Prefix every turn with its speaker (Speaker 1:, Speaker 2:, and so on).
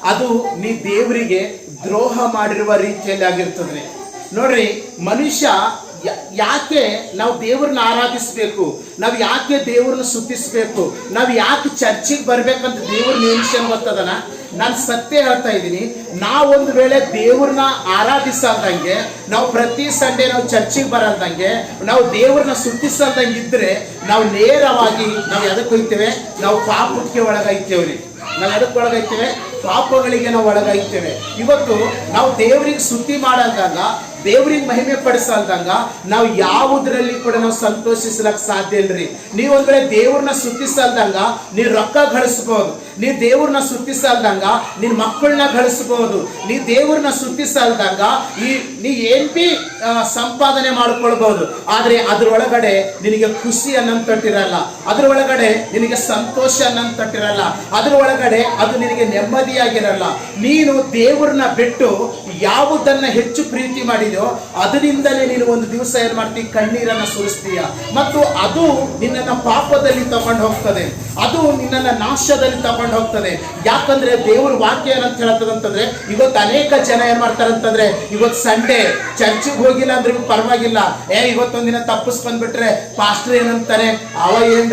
Speaker 1: ಅದು ನೀ ದೇವರಿಗೆ ದ್ರೋಹ ಮಾಡಿರುವ ರೀತಿಯಲ್ಲಿ ಆಗಿರ್ತದೆ. ನೋಡ್ರಿ, ಮನುಷ್ಯ ಯಾಕೆ ನಾವು ದೇವ್ರನ್ನ ಆರಾಧಿಸ್ಬೇಕು, ನಾವು ಯಾಕೆ ದೇವ್ರನ್ನ ಸ್ತುತಿಸ್ಬೇಕು, ನಾವು ಯಾಕೆ ಚರ್ಚಿಗೆ ಬರ್ಬೇಕಂತ ದೇವ್ರ ನೇಮಿಷನ್ ಗೊತ್ತದನ. ನಾನು ಸತ್ಯ ಹೇಳ್ತಾ ಇದ್ದೀನಿ, ನಾವೊಂದು ವೇಳೆ ದೇವ್ರನ್ನ ಆರಾಧಿಸಲ್ದಂಗೆ, ನಾವು ಪ್ರತಿ ಸಂಡೇ ನಾವು ಚರ್ಚಿಗೆ ಬರಲ್ದಂಗೆ, ನಾವು ದೇವ್ರನ್ನ ಸ್ತುತಿಸಲ್ದಂಗೆ ಇದ್ರೆ ನಾವು ನೇರವಾಗಿ ನಾವು ಎದಕ್ಕೆ ಹೋಗ್ತೇವೆ? ನಾವು ಪಾಪಕ್ಕೆ ಒಳಗಾಯ್ತೇವ್ರಿ. ನಾವು ಎದಕ್ಕೆ ಒಳಗಾಯ್ತೇವೆ? ಪಾಪಗಳಿಗೆ ನಾವು ಒಳಗಾಯ್ತೇವೆ. ಇವತ್ತು ನಾವು ದೇವರಿಗೆ ಸ್ತುತಿ ಮಾಡಲ್ದಾಗ, ದೇವ್ರಿಗೆ ಮಹಿಮೆ ಪಡಿಸಲ್ದಂಗ ನಾವು ಯಾವುದ್ರಲ್ಲಿ ಕೂಡ ನಾವು ಸಂತೋಷಿಸ್ಲಕ್ ಸಾಧ್ಯ ಇಲ್ರಿ. ನೀವೊಂದ್ ವೇಳೆ ದೇವ್ರನ್ನ ಸ್ತುತಿಸಲ್ದಂಗ ನೀ ರೊಕ್ಕ ಗಳಿಸ್ಬೋದು, ನೀ ದೇವ್ರನ್ನ ಸ್ತುತಿಸಲ್ದಂಗ ನಿನ್ ಮಕ್ಕಳನ್ನ ಗಳಿಸ್ಬೋದು, ನೀ ದೇವ್ರನ್ನ ಸ್ತುತಿಸಲ್ದಂಗ ನೀ ಏನ್ ಬಿ ಸಂಪಾದನೆ ಮಾಡ್ಕೊಳ್ಬಹುದು. ಆದ್ರೆ ಅದ್ರೊಳಗಡೆ ನಿನಗೆ ಖುಷಿ ಅನ್ನಂತ ತಟ್ಟಿರಲ್ಲ, ಅದ್ರೊಳಗಡೆ ನಿನಗೆ ಸಂತೋಷ ಅನ್ನಂತ ತಟ್ಟಿರಲ್ಲ, ಅದ್ರೊಳಗಡೆ ಅದು ನಿನಗೆ ನೆಮ್ಮದಿಯಾಗಿರಲ್ಲ. ನೀನು ದೇವ್ರನ್ನ ಬಿಟ್ಟು ಯಾವುದನ್ನ ಹೆಚ್ಚು ಪ್ರೀತಿ ಮಾಡಿದ್ಯೋ ಅದರಿಂದಲೇ ನೀನು ಒಂದು ದಿವಸ ಏನ್ ಮಾಡ್ತೀಯ? ಕಣ್ಣೀರನ್ನ ಸುರಿಸ್ತೀಯ. ಮತ್ತು ಅದು ನಿನ್ನನ್ನ ಪಾಪದಲ್ಲಿ ತಗೊಂಡು ಹೋಗ್ತದೆ, ಅದು ನಿನ್ನನ್ನ ನಾಶದಲ್ಲಿ ತಗೊಂಡು ಹೋಗ್ತದೆ. ಯಾಕಂದ್ರೆ ದೇವ್ರ ವಾಕ್ಯ ಏನಂತ ಹೇಳ್ತದಂತಂದ್ರೆ, ಇವತ್ತು ಅನೇಕ ಜನ ಏನ್ ಮಾಡ್ತಾರಂತಂದ್ರೆ, ಇವತ್ತು ಸಂಡೇ ಚರ್ಚಿಗೆ ಹೋಗಿಲ್ಲ ಅಂದ್ರೆ ಪರವಾಗಿಲ್ಲ, ಇವತ್ತೊಂದಿನ ತಪ್ಪಿಸ್ ಬಂದ್ಬಿಟ್ರೆ ಪಾಸ್ಟರ್ ಏನಂತಾರೆ, ಅವ ಏನ್ರ